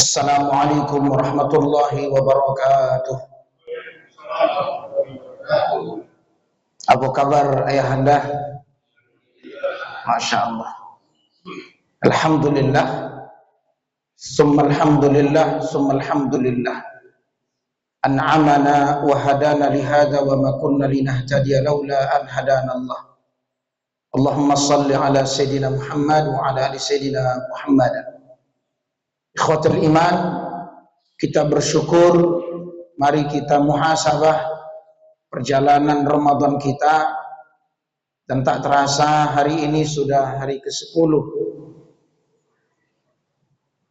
Assalamualaikum warahmatullahi wabarakatuh. Apa kabar ayahanda? Masya Allah. Alhamdulillah. Summa alhamdulillah. Summa alhamdulillah. An'amana wa hadana lihada wa ma kunna linahtadiya laula an hadana Allah. Allahumma salli ala Sayyidina Muhammad wa ala ali Sayyidina Muhammad. Ikhwatul iman, kita bersyukur, mari kita muhasabah perjalanan Ramadan kita, dan tak terasa hari ini sudah hari ke-10.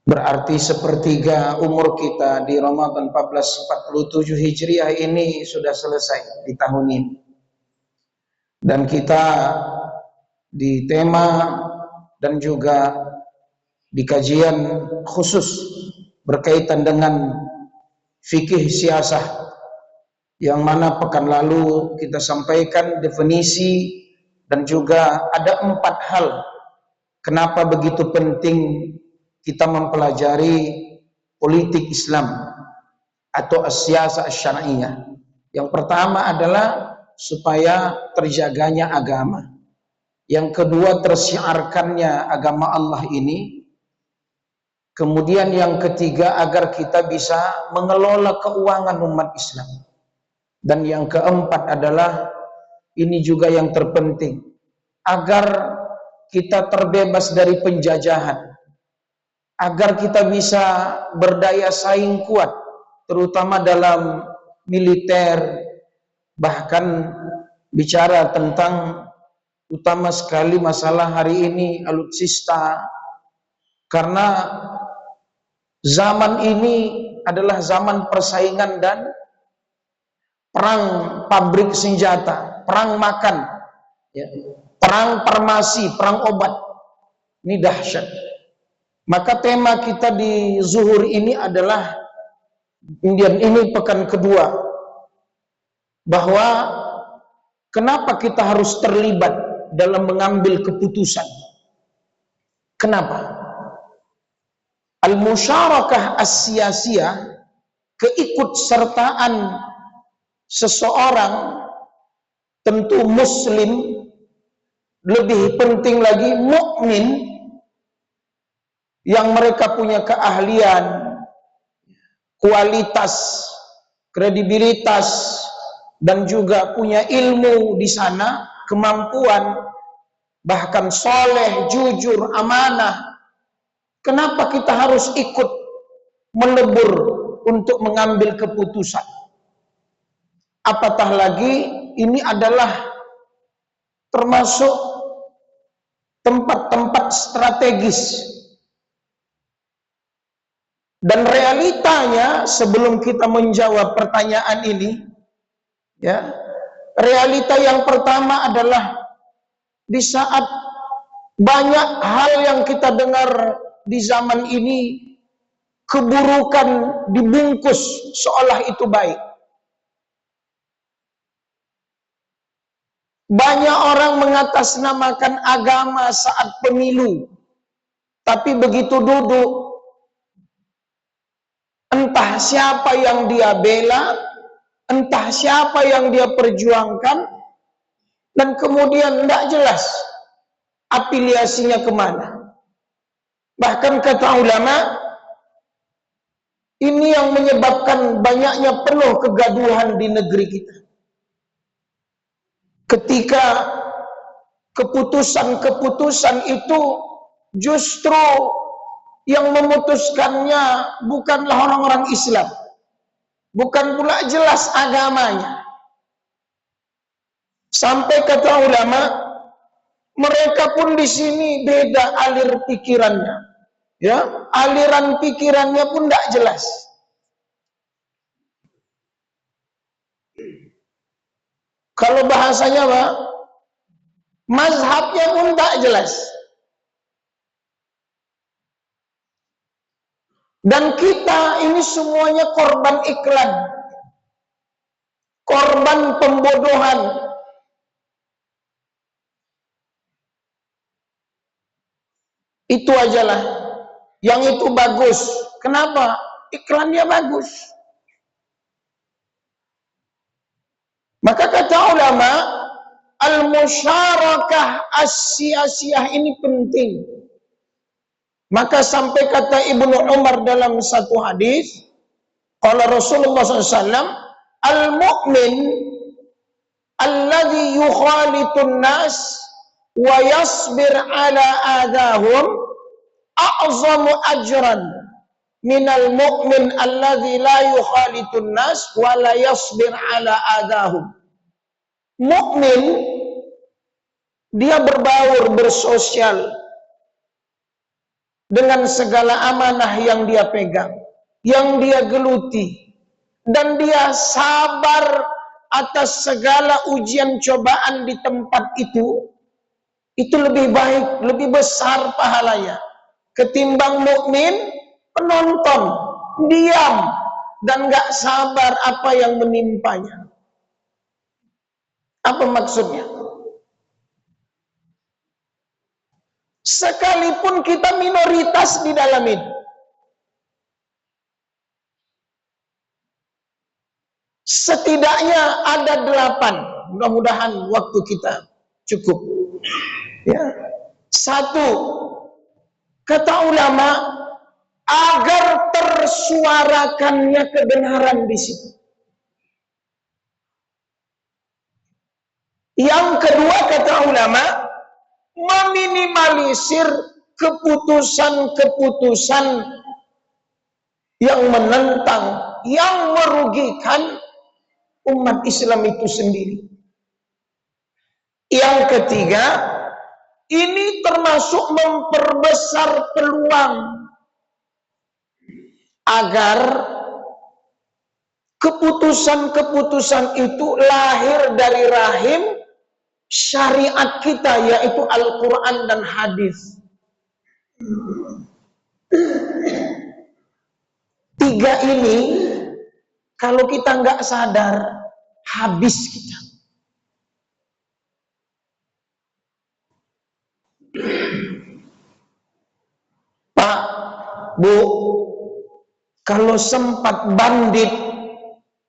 Berarti sepertiga umur kita di Ramadan 1447 Hijriah ini sudah selesai di tahun ini. Dan kita di tema dan juga di kajian khusus berkaitan dengan fikih siasah, yang mana pekan lalu kita sampaikan definisi dan juga ada 4 hal kenapa begitu penting kita mempelajari politik Islam atau as-siyasah asy-syar'iyyah. Yang pertama adalah supaya terjaganya agama. Yang kedua, tersyiarkannya agama Allah ini. Kemudian yang ketiga, agar kita bisa mengelola keuangan umat Islam. Dan yang keempat adalah, ini juga yang terpenting, agar kita terbebas dari penjajahan, agar kita bisa berdaya saing kuat, terutama dalam militer, bahkan bicara tentang utama sekali masalah hari ini alutsista, karena zaman ini adalah zaman persaingan dan perang pabrik senjata, perang makan, ya, perang farmasi, perang obat. Ini dahsyat. Maka tema kita di zuhur ini adalah, ini pekan kedua, bahwa kenapa kita harus terlibat dalam mengambil keputusan. Kenapa? Al-musyarakah as-siyasiyah, keikutsertaan seseorang, tentu muslim, lebih penting lagi mukmin, yang mereka punya keahlian, kualitas, kredibilitas, dan juga punya ilmu di sana, kemampuan, bahkan soleh, jujur, amanah. Kenapa kita harus ikut melebur untuk mengambil keputusan? Apatah lagi ini adalah termasuk tempat-tempat strategis. Dan realitanya, sebelum kita menjawab pertanyaan ini, ya, realita yang pertama adalah di saat banyak hal yang kita dengar di zaman ini, keburukan dibungkus seolah itu baik. Banyak orang mengatasnamakan agama saat pemilu, tapi begitu duduk, entah siapa yang dia bela, entah siapa yang dia perjuangkan, dan kemudian tidak jelas afiliasinya kemana. Bahkan kata ulama, ini yang menyebabkan banyaknya penuh kegaduhan di negeri kita. Ketika keputusan-keputusan itu justru yang memutuskannya bukanlah orang-orang Islam, bukan pula jelas agamanya. Sampai kata ulama, mereka pun di sini beda alir pikirannya. Ya, aliran pikirannya pun tidak jelas. Kalau bahasanya Pak, mazhabnya pun tak jelas. Dan kita ini semuanya korban iklan, korban pembodohan. Itu ajalah yang itu bagus. Kenapa? Iklannya bagus. Maka kata ulama, al-musyarakah as-siyasiyah ini penting. Maka sampai kata Ibnu Umar dalam satu hadis, qala Rasulullah SAW, al-mu'min alladhi yukhalitun nas wa yasbir ala adahum a'zamu ajran minal mu'min alladhi la yukhalitun nas wa la yasbir ala adahum. Mukmin dia berbaur, bersosial dengan segala amanah yang dia pegang, yang dia geluti, dan dia sabar atas segala ujian cobaan di tempat itu lebih baik, lebih besar pahalanya ketimbang mukmin penonton, diam dan gak sabar apa yang menimpanya. Apa maksudnya? Sekalipun kita minoritas di dalam itu, setidaknya ada 8. Mudah-mudahan waktu kita cukup. Ya. 1, kata ulama, agar tersuarakannya kebenaran di situ. Yang kedua, kata ulama, meminimalisir keputusan-keputusan yang menentang, yang merugikan umat Islam itu sendiri. Yang ketiga, ini termasuk memperbesar peluang agar keputusan-keputusan itu lahir dari rahim syariat kita, yaitu Al-Quran dan hadis. 3 ini kalau kita nggak sadar, habis kita. Pak, Bu, kalau sempat bandit,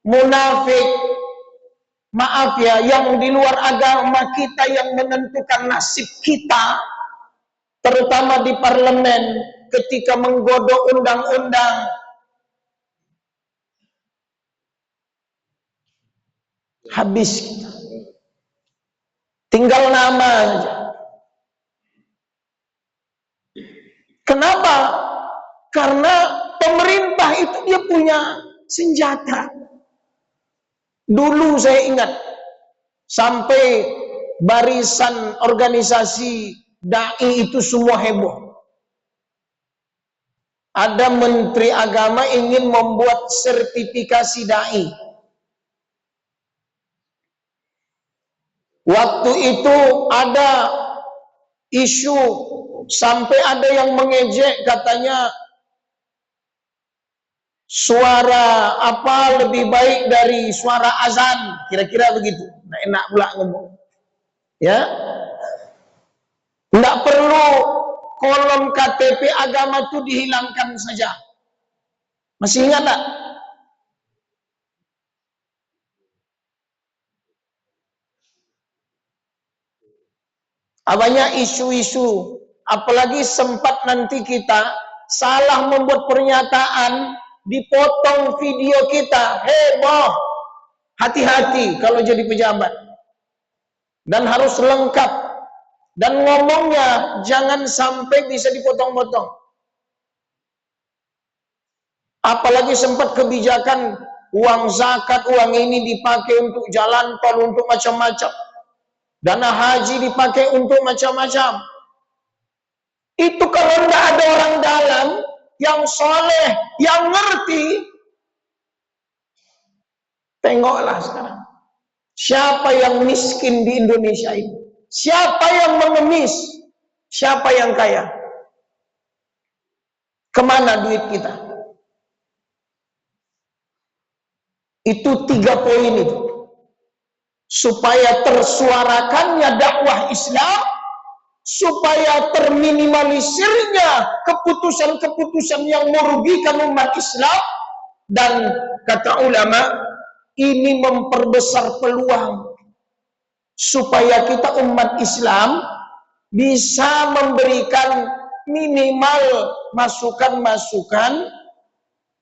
munafik, maaf ya, yang di luar agama kita yang menentukan nasib kita, terutama di parlemen ketika menggodok undang-undang, habis kita. Tinggal nama saja. Kenapa? Karena pemerintah itu dia punya senjata. Dulu saya ingat, sampai barisan organisasi dai itu semua heboh. Ada menteri agama ingin membuat sertifikasi dai. Waktu itu ada isu, sampai ada yang mengejek, katanya suara apa lebih baik dari suara azan, kira-kira begitu. Nah, enak pula ngomong. Ya, nggak perlu kolom KTP agama itu dihilangkan saja. Masih ingat tak? Banyak isu-isu, apalagi sempat nanti kita salah membuat pernyataan, dipotong video kita, heboh. Hati-hati kalau jadi pejabat, dan harus lengkap, dan ngomongnya jangan sampai bisa dipotong-potong. Apalagi sempat kebijakan uang zakat, uang ini dipakai untuk jalan tol, untuk macam-macam. Dana haji dipakai untuk macam-macam. Itu kalau tidak ada orang dalam yang soleh, yang ngerti, tengoklah sekarang. Siapa yang miskin di Indonesia ini? Siapa yang mengemis? Siapa yang kaya? Kemana duit kita? Itu 3 poin itu. Supaya tersuarakannya dakwah Islam, supaya terminimalisirnya keputusan-keputusan yang merugikan umat Islam. Dan kata ulama, ini memperbesar peluang supaya kita umat Islam bisa memberikan minimal masukan-masukan,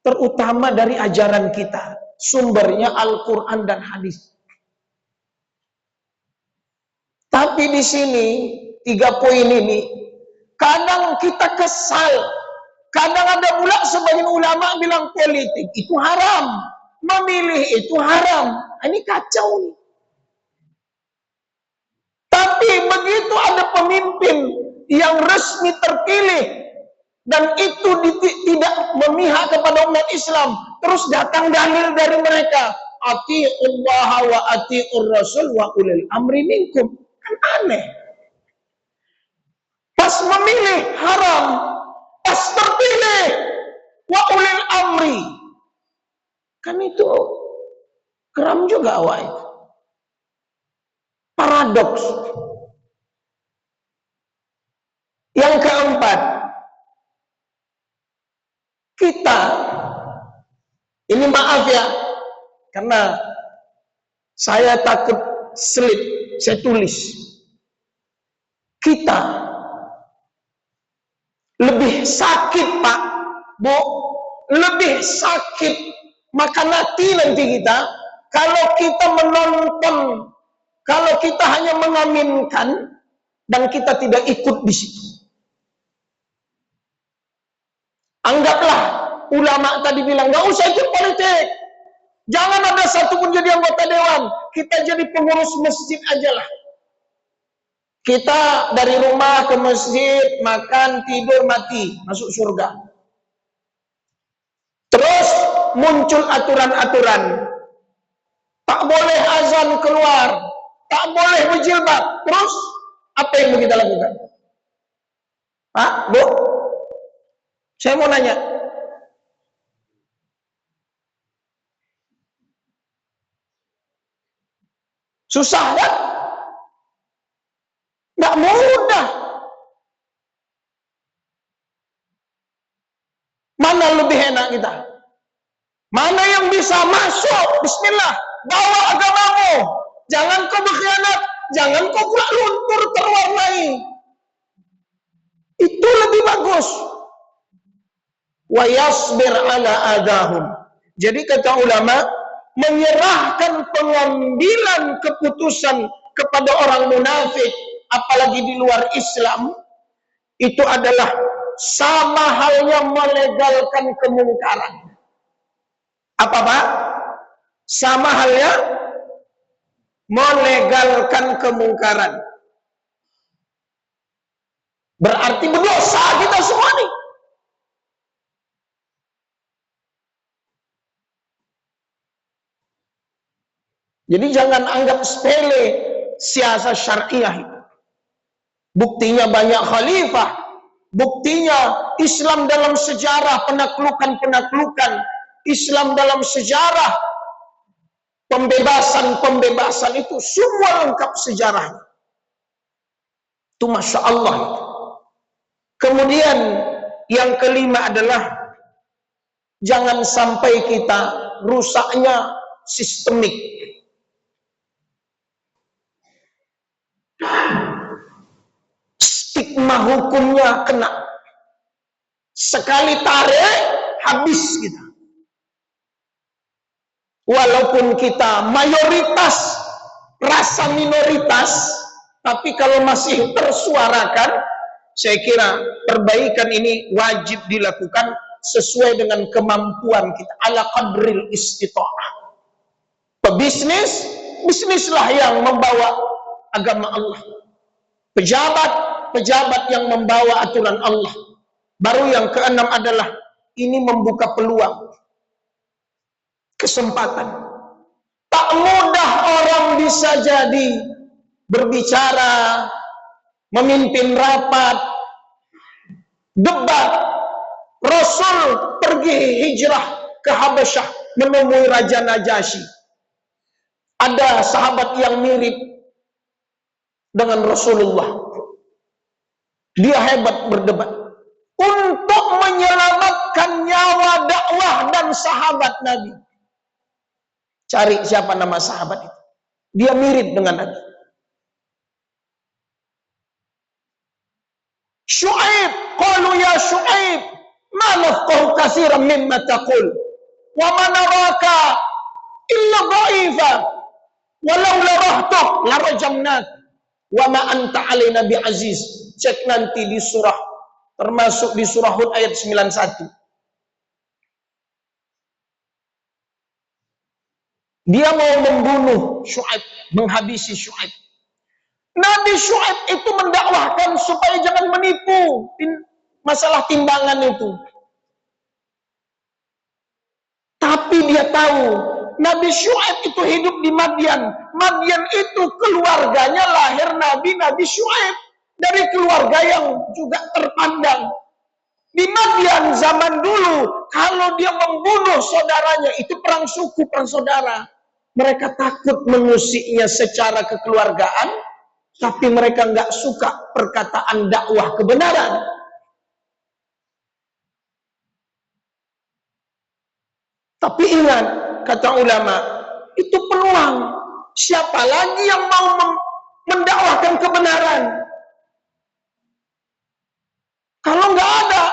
terutama dari ajaran kita. Sumbernya Al-Quran dan hadis. Tapi di sini 3 poin ini kadang kita kesal. Kadang ada pula sebagian ulama bilang politik itu haram, memilih itu haram. Ini kacau nih. Tapi begitu ada pemimpin yang resmi terpilih dan itu tidak memihak kepada umat Islam, terus datang dalil dari mereka, atiullah wa atiur rasul wa ulil amri minkum. Kan aneh. Pas memilih haram, pas terpilih wa ulil amri. Kan itu keram juga awak itu. Paradoks. Yang keempat, kita, ini maaf ya, karena saya takut slip, saya tulis. Kita lebih sakit Pak, Bu, lebih sakit makan hati nanti kita kalau kita menonton, kalau kita hanya mengaminkan dan kita tidak ikut di situ. Anggaplah ulama tadi bilang nggak usah ikut politik, jangan ada satupun jadi anggota dewan, kita jadi pengurus masjid aja lah. Kita dari rumah ke masjid, makan, tidur, mati, masuk surga. Terus muncul aturan-aturan. Tak boleh azan keluar, tak boleh berjilbab. Terus apa yang kita lakukan? Pak, Bu, saya mau nanya. Susah kan? Nggak mudah. Mana lebih enak kita? Mana yang bisa masuk? Bismillah, bawa agamamu. Jangan kau berkhianat, jangan kau pula luntur terwarnai. Itu lebih bagus. Wa yasbir ala adahum. Jadi kata ulama, menyerahkan pengambilan keputusan kepada orang munafik, apalagi di luar Islam, itu adalah sama halnya melegalkan kemungkaran. Apa Pak? Sama halnya melegalkan kemungkaran. Berarti berdosa kita semua nih. Jadi jangan anggap sepele siasat syariah itu. Buktinya banyak khalifah. Buktinya Islam dalam sejarah penaklukan-penaklukan. Islam dalam sejarah pembebasan-pembebasan itu semua lengkap sejarahnya. Itu Masya Allah. Kemudian yang kelima adalah jangan sampai kita rusaknya sistemik. Stigma hukumnya kena. Sekali tarik, habis kita. Walaupun kita mayoritas, rasa minoritas, tapi kalau masih tersuarakan, saya kira perbaikan ini wajib dilakukan sesuai dengan kemampuan kita. Ala qadril istita'ah. Pebisnis, bisnislah yang membawa agama Allah. Pejabat yang membawa aturan Allah. Baru yang keenam adalah ini membuka peluang, kesempatan. Tak mudah orang bisa jadi berbicara, memimpin rapat, debat. Rasul pergi hijrah ke Habasyah menemui Raja Najasyi. Ada sahabat yang mirip dengan Rasulullah. Dia hebat berdebat untuk menyelamatkan nyawa, dakwah dan sahabat Nabi. Cari siapa nama sahabat itu. Dia mirip dengan Nabi. Syu'aib, qalu ya Syu'aib, ma nafqahu katsiran mimma taqul, wa ma naraka illa dha'ifa, walau larahtuk larajamnak, wa ma anta alaina bi'aziz. Cek nanti di surah, termasuk di surah Hud ayat 91. Dia mau membunuh Syu'aib, menghabisi Syu'aib. Nabi Syu'aib itu mendakwahkan supaya jangan menipu masalah timbangan itu. Tapi dia tahu Nabi Syu'aib itu hidup di Madyan. Madyan itu keluarganya lahir Nabi Syu'aib. Dari keluarga yang juga terpandang. Di Madyan zaman dulu, kalau dia membunuh saudaranya, itu perang suku, perang saudara. Mereka takut mengusiknya secara kekeluargaan, tapi mereka nggak suka perkataan dakwah kebenaran. Tapi ingat, kata ulama, itu peluang. Siapa lagi yang mau mendakwahkan kebenaran? Kalau nggak ada,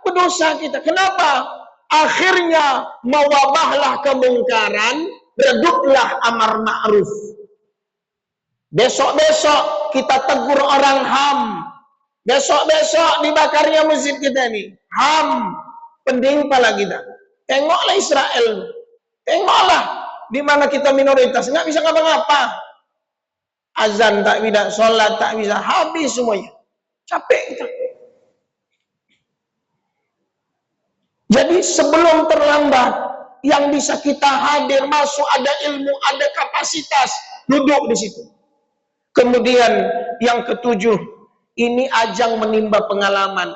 berdosa kita. Kenapa? Akhirnya mewabahlah kemungkaran, reduplah amar ma'ruf. Besok-besok kita tegur orang HAM. Besok-besok dibakarnya masjid kita ini. HAM. Penting pala kita. Tengoklah Israel. Tengoklah di mana kita minoritas. Nggak bisa ngapa-ngapa. Azan tak bisa, sholat tak bisa. Habis semuanya. Capek kita. Jadi sebelum terlambat, yang bisa kita hadir, masuk, ada ilmu, ada kapasitas, duduk di situ. Kemudian yang ketujuh, ini ajang menimba pengalaman.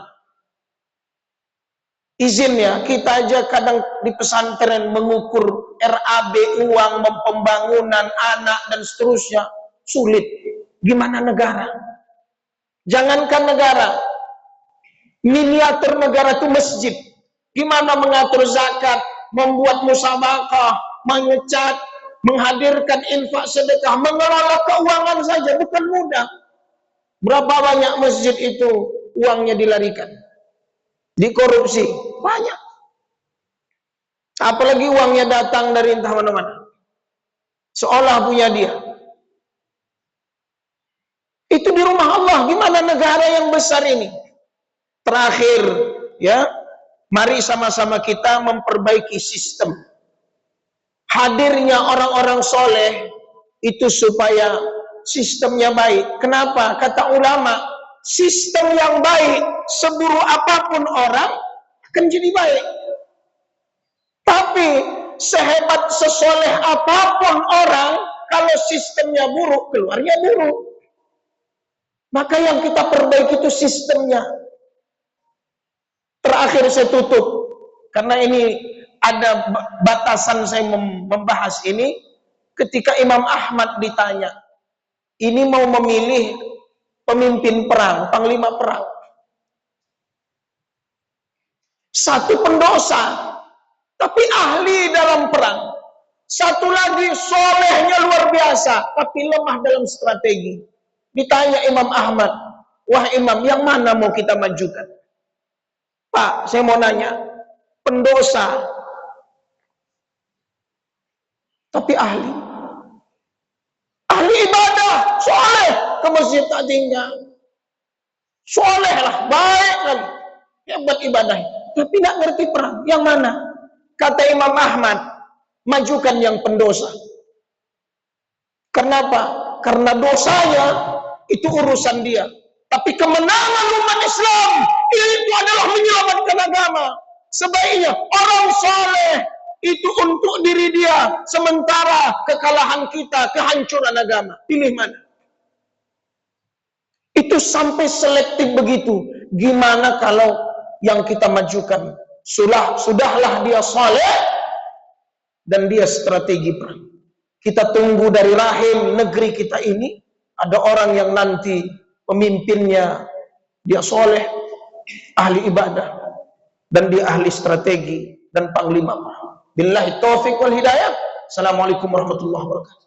Izinnya, kita aja kadang di pesantren mengukur RAB, uang, pembangunan, anak, dan seterusnya. Sulit. Gimana negara? Jangankan negara. Miniatur negara itu masjid. Gimana mengatur zakat, membuat musabakah, mengecat, menghadirkan infak sedekah, mengelola keuangan saja bukan mudah. Berapa banyak masjid itu uangnya dilarikan? Dikorupsi, banyak. Apalagi uangnya datang dari entah mana-mana. Seolah punya dia. Itu di rumah Allah, gimana negara yang besar ini? Terakhir, ya, mari sama-sama kita memperbaiki sistem. Hadirnya orang-orang soleh itu supaya sistemnya baik. Kenapa? Kata ulama, sistem yang baik, seburuk apapun orang akan jadi baik. Tapi sehebat, sesoleh apapun orang, kalau sistemnya buruk, keluarnya buruk. Maka yang kita perbaiki itu sistemnya. Terakhir saya tutup, karena ini ada batasan saya membahas ini. Ketika Imam Ahmad ditanya, ini mau memilih pemimpin perang, panglima perang. Satu pendosa, tapi ahli dalam perang. Satu lagi solehnya luar biasa, tapi lemah dalam strategi. Ditanya Imam Ahmad, wah Imam, yang mana mau kita majukan? Pak, saya mau nanya, pendosa, tapi ahli ibadah, soleh, ke masjid tak tinggal, soleh lah, baik lagi, hebat ibadah, tapi tidak ngerti perang. Yang mana? Kata Imam Ahmad, majukan yang pendosa. Kenapa? Karena dosanya itu urusan dia, tapi kemenangan umat Islam itu adalah menyelamatkan agama. Sebaiknya orang soleh itu untuk diri dia, sementara kekalahan kita, kehancuran agama. Pilih mana? Itu sampai selektif begitu. Gimana kalau yang kita majukan sudahlah dia soleh dan dia strategi perang. Kita tunggu dari rahim negeri kita ini ada orang yang nanti pemimpinnya dia soleh, ahli ibadah, dan dia ahli strategi dan panglima perang. Billahi taufiq wal hidayah. Assalamualaikum warahmatullahi wabarakatuh.